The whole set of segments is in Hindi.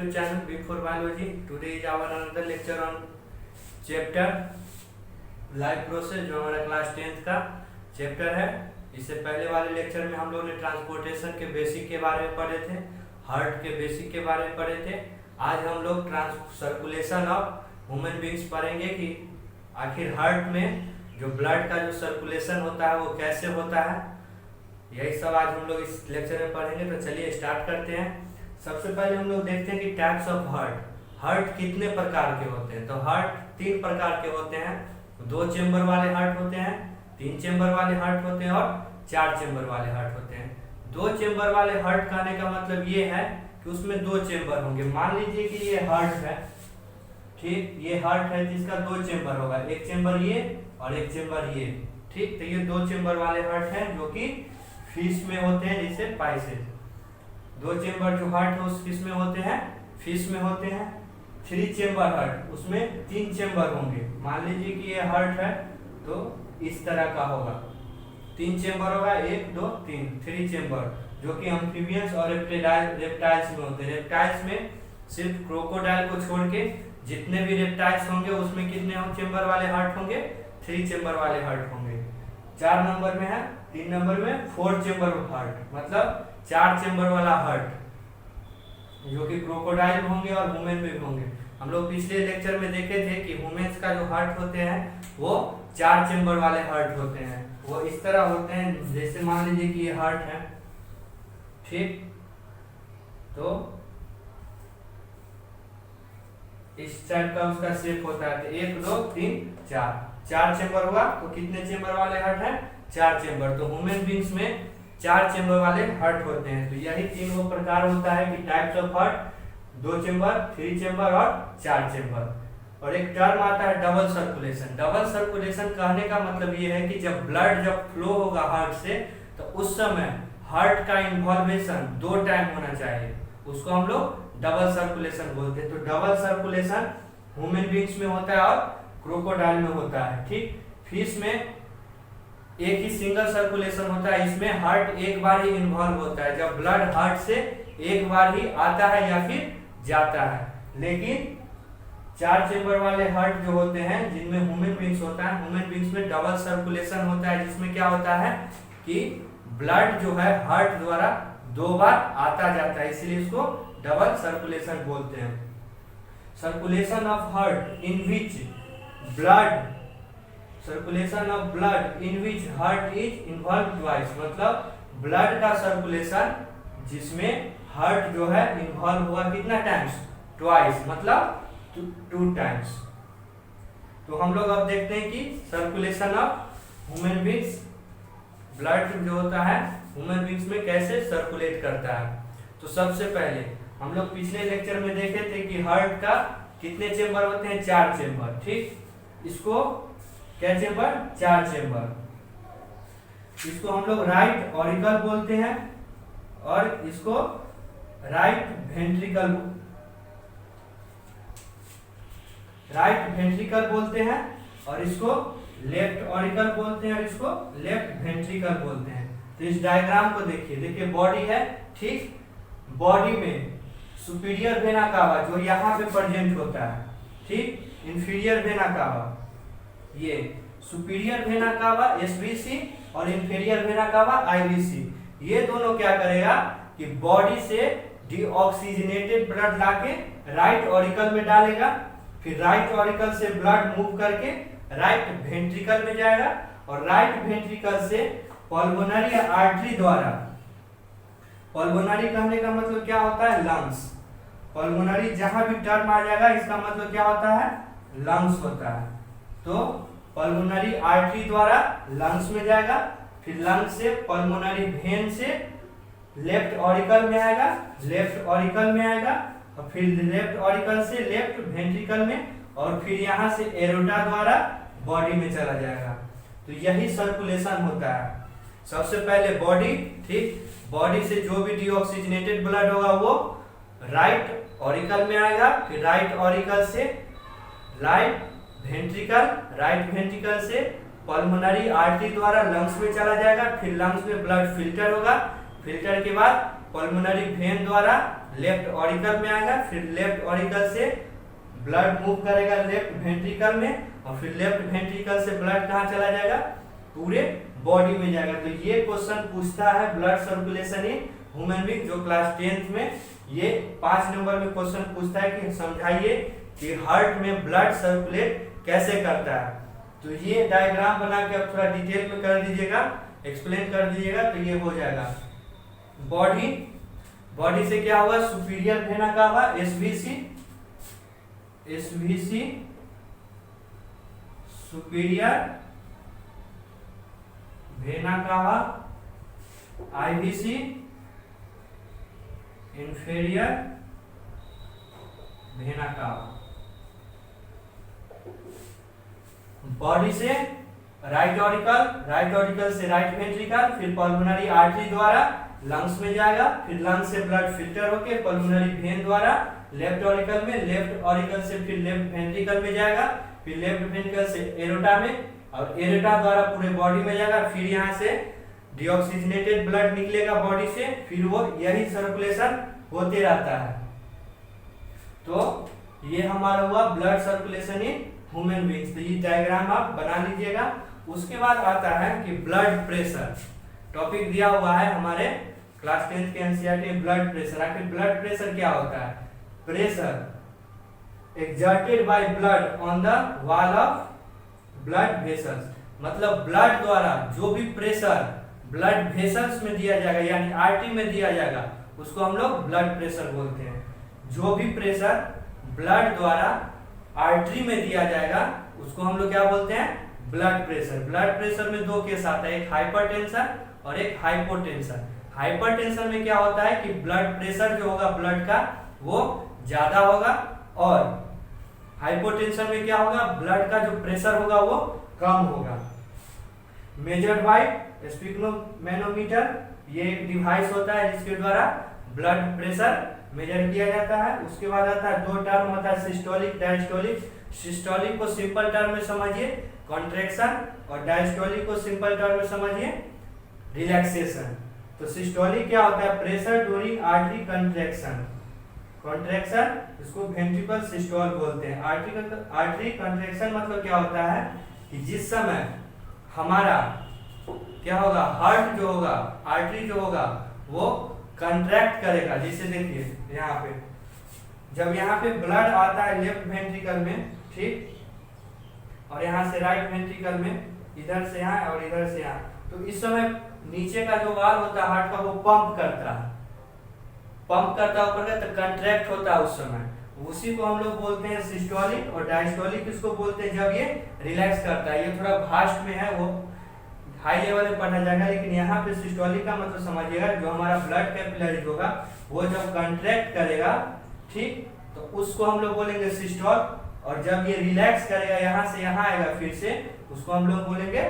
YouTube channel Big for Biology. Today is our another lecture on chapter life process, जो हमारा क्लास 10th का चैप्टर है। इससे पहले वाले लेक्चर में हम लोगों ने ट्रांसपोर्टेशन के बेसिक के बारे में पढ़े थे, हार्ट के बेसिक के बारे में पढ़े थे। आज हम लोग सर्कुलेशन ऑफ ह्यूमन बींग्स पढ़ेंगे कि आखिर हार्ट में जो ब्लड का जो सर्कुलेशन होता है वो कैसे होता है। यही सब आज हम लोग इस लेक्चर में पढ़ेंगे। तो चलिए स्टार्ट करते हैं। सबसे पहले हम लोग देखते हैं कि टाइप्स ऑफ हार्ट। हार्ट कितने प्रकार के होते हैं। तो हार्ट 3 प्रकार के होते हैं। 2 चेंबर वाले हार्ट होते हैं, 3 चेंबर वाले हार्ट होते हैं और 4 चेंबर वाले हार्ट होते हैं। 2 चेंबर वाले हार्ट कहने का मतलब ये है कि उसमें 2 चेंबर होंगे। मान लीजिए कि ये हार्ट है, ठीक, ये हार्ट है जिसका 2 चेंबर होगा, एक चेंबर ये और एक चेंबर ये, ठीक। तो ये 2 चेंबर वाले हार्ट हैं जो कि फिश में होते हैं, जैसे पाइसेस। 2 चेंबर जो हार्ट है उस फिश में होते हैं, फिश में होते हैं। 3 चेंबर हार्ट, उसमें 3 चेंबर होंगे। मान लीजिए कि ये हार्ट है तो इस तरह का होगा, 3 चेंबर होगा, 1 2 3, 3 चेंबर, जो कि एम्फीबियंस और रेप्टाइल्स में होते हैं। रेप्टाइल्स में सिर्फ क्रोकोडाइल को छोड़ के जितने भी रेप्टाइल्स होंगे उसमें कितने चेंबर वाले हार्ट होंगे, 3 चेंबर वाले हार्ट होंगे। 4 नंबर में है, 3 नंबर में 4 चेंबर हार्ट, मतलब 4 चेंबर वाला हार्ट, जो कि क्रोकोडाइल में होंगे और ह्यूमन में भी होंगे। हम लोग पिछले लेक्चर में देखे थे कि ह्यूमन्स का जो हार्ट होते हैं वो 4 चेंबर वाले हार्ट होते हैं। वो इस तरह होते हैं, जैसे मान लीजिए कि ये हार्ट है, ठीक। तो इस टाइप का उसका शेप होता है। 1 2 3 4 चेंबर हुआ। तो कितने चेंबर वाले हार्ट है, 4 चेंबर। तो ह्यूमन बींग्स में 4 चेंबर वाले हार्ट होते हैं। तो यही 3 वो प्रकार होता है कि types of heart, 2 chamber, 3 chamber और 4 चेंबर। और एक टर्म आता है डबल सर्कुलेशन। डबल सर्कुलेशन कहने का मतलब ये है कि जब ब्लड फ्लो होगा हार्ट से, तो उस समय हार्ट का इन्वॉल्वेशन 2 टाइम होना चाहिए। उसको हम लोग डबल सर्कुलेशन बोलते हैं। तो डबल सर्कुलेशन ह्यूमन बींग्स में होता है और क्रोकोडाइल में होता है, ठीक। फिश में एक ही सिंगल सर्कुलेशन होता है। इसमें हार्ट एक बार ही इन्वॉल्व होता है, जब ब्लड हार्ट से एक बार ही आता है या फिर जाता है। लेकिन 4 चेंबर वाले हार्ट जो होते हैं, जिनमें ह्यूमन बींग्स होता है, ह्यूमन बींग्स में डबल सर्कुलेशन होता है, जिसमें क्या होता है कि ब्लड जो है हार्ट द्वारा 2 बार आता जाता है, इसलिए इसको डबल सर्कुलेशन बोलते हैं। Circulation of heart in which blood circulation of blood in which heart is involve twice, मतलब ब्लड का सर्कुलेशन जिसमें हार्ट जो है इन्वॉल्व हुआ कितना टाइम्स, ट्वाइस, मतलब 2 टाइम्स। तो हम लोग अब देखते हैं कि circulation of human beings, blood जो होता है ह्यूमन बींग्स में कैसे सर्कुलेट करता है। तो सबसे पहले हम लोग पिछले लेक्चर में देखे थे कि हार्ट का कितने चेंबर होते हैं, 4 चेंबर, ठीक। इसको क्या चेंबर, 4 चेंबर। इसको हम लोग राइट ऑरिकल बोलते हैं और इसको राइट वेंट्रिकल बोलते हैं, और इसको लेफ्ट ऑरिकल बोलते हैं और इसको लेफ्ट वेंट्रिकल बोलते हैं। तो इस डायग्राम को देखिए बॉडी है, ठीक। बॉडी में सुपीरियर वेना कावा जो यहाँ पे प्रेजेंट होता है, ठीक। इंफीरियर वेना कावा, ये सुपीरियर वेना कावा एसवीसी और इंफीरियर वेना कावा आईवीसी, ये दोनों क्या करेगा कि बॉडी से डीऑक्सीजनेटेड ब्लड लाके राइट ऑरिकल में डालेगा। फिर राइट ऑरिकल से ब्लड मूव करके राइट वेंट्रिकल में जाएगा, और राइट वेंट्रिकल से पल्मोनरी आर्टरी द्वारा, पल्मोनरी कहने का मतलब क्या होता है, लंग्स। पल्मोनरी जहां भी टर्म आ जाएगा इसका मतलब क्या होता है, लंग्स होता है। तो पल्मोनरी आर्टरी द्वारा लंग्स में जाएगा, फिर लंग्स से पल्मोनरी वेन से लेफ्ट ऑरिकल में आएगा, लेफ्ट ऑरिकल में आएगा, और फिर लेफ्ट ऑरिकल से लेफ्ट वेंट्रिकल में, और फिर यहाँ से एरोटा द्वारा बॉडी में चला जाएगा। तो यही सर्कुलेशन होता है। सबसे पहले बॉडी, ठीक। बॉडी से जो भी डीऑक्सीजनेटेड ब्लड होगा वो राइट ऑरिकल में आएगा, फिर राइट ऑरिकल से राइट वेंट्रिकल से पल्मोनरी आर्टरी द्वारा लंग्स में चला जाएगा, फिर लंग्स में ब्लड फिल्टर होगा, फिल्टर के बाद पल्मोनरी वेन द्वारा लेफ्ट ऑरिकल में आएगा, फिर लेफ्ट ऑरिकल से ब्लड मूव करेगा लेफ्ट वेंट्रिकल में, और फिर लेफ्ट वेंट्रिकल से ब्लड कहाँ चला जाएगा, पूरे बॉडी में जाएगा। तो ये क्वेश्चन पूछता है blood circulation in human being, जो क्लास 10th में ये 5 नंबर में क्वेश्चन पूछता है कि समझाइए कि हार्ट में ब्लड सर्कुलेट कैसे करता है। तो ये डायग्राम बना के अब थोड़ा डिटेल में कर दीजिएगा, एक्सप्लेन कर दीजिएगा, तो ये हो जाएगा। बॉडी से क्या होगा, सुपीरियर वेना का होगा एसवीसी सुपीरियर वेना का होगा, आईवीसी इंफीरियर वेना का होगा। बॉडी से राइट ऑरिकल से राइट वेंट्रिकल, फिर पल्मोनरी आर्टरी द्वारा लंग्स में जाएगा, फिर लंग्स से ब्लड फिल्टर होके पल्मोनरी वेन द्वारा लेफ्ट ऑरिकल में, लेफ्ट ऑरिकल से फिर लेफ्ट वेंट्रिकल में जाएगा, फिर लेफ्ट वेंट्रिकल से एरोटा में, और एरोटा द्वारा पूरे बॉडी में जाएगा, फिर यहाँ से डीऑक्सीजनेटेड ब्लड निकलेगा बॉडी से, फिर वो यही सर्कुलेशन होते रहता है। तो ये हमारा हुआ blood circulation in human beings. तो ये डायग्राम आप बना लीजिएगा। उसके बाद आता है कि ब्लड प्रेशर, टॉपिक दिया हुआ है हमारे क्लास 10th के एनसीईआरटी में, ब्लड प्रेशर। आखिर ब्लड प्रेशर क्या होता है, pressure exerted by blood on the wall of blood vessels, मतलब ब्लड द्वारा जो भी प्रेशर ब्लड वेसल्स में दिया जाएगा, यानी आर्टरी में दिया जाएगा, उसको हम लोग ब्लड प्रेशर बोलते हैं। जो भी प्रेशर ब्लड द्वारा आर्टरी में दिया जाएगा उसको हम लोग क्या बोलते हैं, ब्लड प्रेशर। ब्लड प्रेशर में दो केस आता है, एक हाइपरटेंशन और एक हाइपोटेंशन। हाइपरटेंशन में क्या होता है कि ब्लड प्रेशर जो होगा ब्लड का वो ज्यादा होगा, और हाइपोटेंशन में क्या होगा, ब्लड का जो प्रेशर होगा वो कम होगा। मेजर्ड बाय स्फिग्नोमेनोमीटर, ये एक डिवाइस होता है जिसके द्वारा ब्लड प्रेशर मेजर किया जाता है। उसके बाद आता है, दो टर्म होता है सिस्टोलिक डायस्टोलिक। सिस्टोलिक को सिंपल टर्म में समझिए कॉन्ट्रैक्शन, और डायस्टोलिक को सिंपल टर्म में समझिए रिलैक्सेशन। तो सिस्टोलिक क्या होता है, pressure during artery contraction. Contraction इसको वेंट्रिकल सिस्टोल बोलते हैं। आर्टरी कंट्रैक्शन मतलब क्या होता है कि जिस समय हमारा क्या होगा, हार्ट जो होगा, आर्टरी जो होगा वो कंट्रैक्ट करेगा। जैसे देखिए यहाँ पे, जब यहाँ पे ब्लड आता है लेफ्ट वेंट्रिकल में, ठीक, और यहाँ से राइट वेंट्रिकल में, इधर से यहाँ और इधर से यहाँ, तो इस समय नीचे का जो वाल होता है हार्ट का वो पंप करता है ऊपर का, तो कंट्रैक्ट होता है उस समय। उसी को हम लोग बोलते हैं सिस्टोलिक, और डायस्टोलिक इसको बोलते हैं जब ये रिलैक्स करता है। ये थोड़ा भास्ट में है, वो हाई लेवल में पढ़ा जाएगा, लेकिन यहाँ पे सिस्टोलिक का मतलब समझिएगा, जो हमारा ब्लड कैपिलरीज होगा वो जब कंट्रैक्ट करेगा, ठीक, तो उसको हम लोग बोलेंगे सिस्टोल, और जब ये रिलैक्स करेगा यहाँ से यहाँ आएगा फिर से, उसको हम लोग बोलेंगे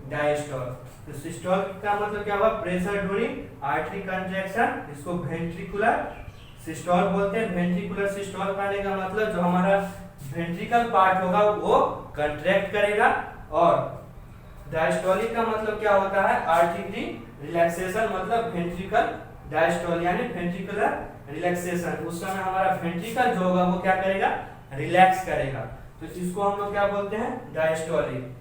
डायस्टोल। तो सिस्टोल का मतलब क्या हुआ, प्रेशर ड्यूरिंग आर्टरी कंट्रैक्शन, इसको वेंट्रिकुलर सिस्टोल बोलते हैं। वेंट्रिकुलर सिस्टोल कहने का मतलब जो हमारा वेंट्रिकल पार्ट होगा वो कंट्रैक्ट करेगा, और डायस्टोलिक का मतलब क्या होता है, आर्टरी रिलैक्सेशन, मतलब वेंट्रिकल डायस्टोल यानी वेंट्रिकुलर रिलैक्सेशन। उस समय हमारा वेंट्रिकल जो होगा वो क्या करेगा, रिलैक्स करेगा, तो इसको हम लोग क्या बोलते हैं, डायस्टोलिक।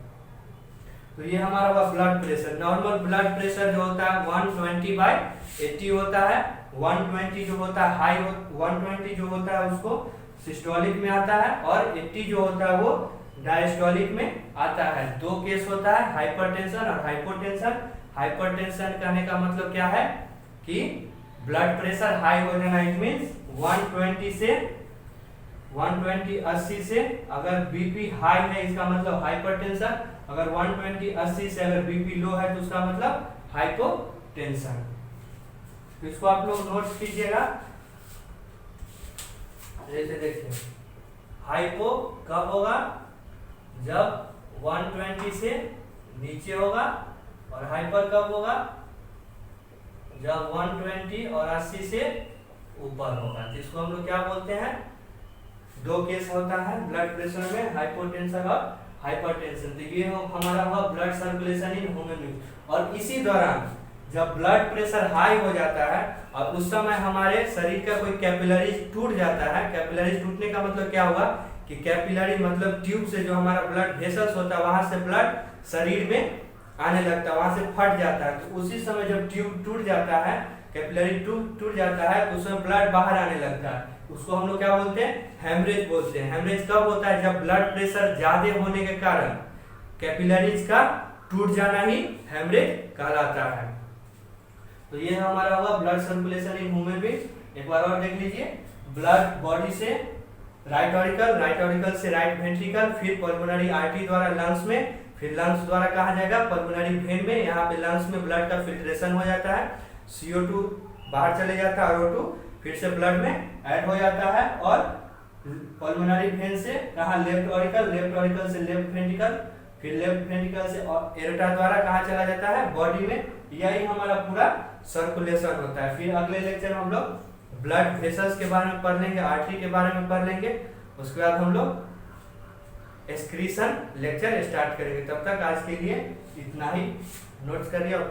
तो ये हमारा हुआ blood pressure. Normal blood pressure जो होता है 120/80 होता है। 120 जो होता है हाई, 120 जो होता है उसको सिस्टोलिक में आता है, और 80 जो होता है वो डायस्टोलिक में आता है। दो केस होता है, हाइपरटेंशन और हाइपोटेंशन। हाइपरटेंशन कहने का मतलब क्या है कि ब्लड प्रेशर हाई हो जाना, इट मींस 120/80 से अगर बीपी हाई है इसका मतलब हाइपरटेंशन, अगर 120/80 से अगर बीपी लो है तो उसका मतलब हाइपोटेंशन। तो इसको आप लोग नोट कीजिएगा। जैसे देखिए, हाइपो कब होगा, जब 120 से नीचे होगा, और हाइपर कब होगा, जब 120 और 80 से ऊपर होगा। जिसको हम लोग क्या बोलते हैं, दो केस होता है ब्लड प्रेशर में, हाइपोटेंशन और हाइपरटेंशन। तो ये हमारा हुआ blood circulation in human being. और इसी दौरान जब ब्लड प्रेशर हाई हो जाता है और उस समय हमारे शरीर का कोई कैपिलरीज टूट जाता है। कैपिलरीज टूटने का मतलब क्या हुआ कि कैपिलरी मतलब ट्यूब से जो हमारा ब्लड वेसल्स होता है वहां से ब्लड शरीर में आने लगता है, वहां से फट जाता है। तो उसी समय जब ट्यूब टूट जाता है, कैपिलरी टूट जाता है, तो उसमें ब्लड बाहर आने लगता है। उसको हम लोग क्या बोलते हैं, हेमरेज बोलते हैं। हेमरेज कब होता है, जब ब्लड प्रेशर ज्यादा होने के कारण कैपिलरीज का टूट जाना ही हेमरेज कहलाता है। तो ये हमारा हुआ blood circulation in human being. एक बार और देख लीजिए, ब्लड बॉडी से राइट ऑरिकल से राइट वेंट्रिकल, फिर पल्मोनरी आर्टरी द्वारा लंग्स में, फिर लंग्स द्वारा कहा जाएगा पल्मोनरी वेन में। यहाँ पे लंग्स में ब्लड का फिल्ट्रेशन हो जाता है, CO2 बाहर चले जाता है और O2 फिर से ब्लड में ऐड हो जाता है। और पल्मोनरी वेन से कहा लेफ्ट ऑरिकल से लेफ्ट वेंट्रिकल, फिर लेफ्ट वेंट्रिकल से एरोटा द्वारा कहा चला जाता है बॉडी में। यही हमारा पूरा सर्कुलेशन होता है। फिर अगले लेक्चर में हम लोग ब्लड वेसल्स के बारे में पढ़ लेंगे, आर्टरी के बारे में पढ़ लेंगे। उसके बाद हम लोग एक्सक्रीशन लेक्चर स्टार्ट करेंगे। तब तक आज के लिए इतना ही। नोट्स करिए और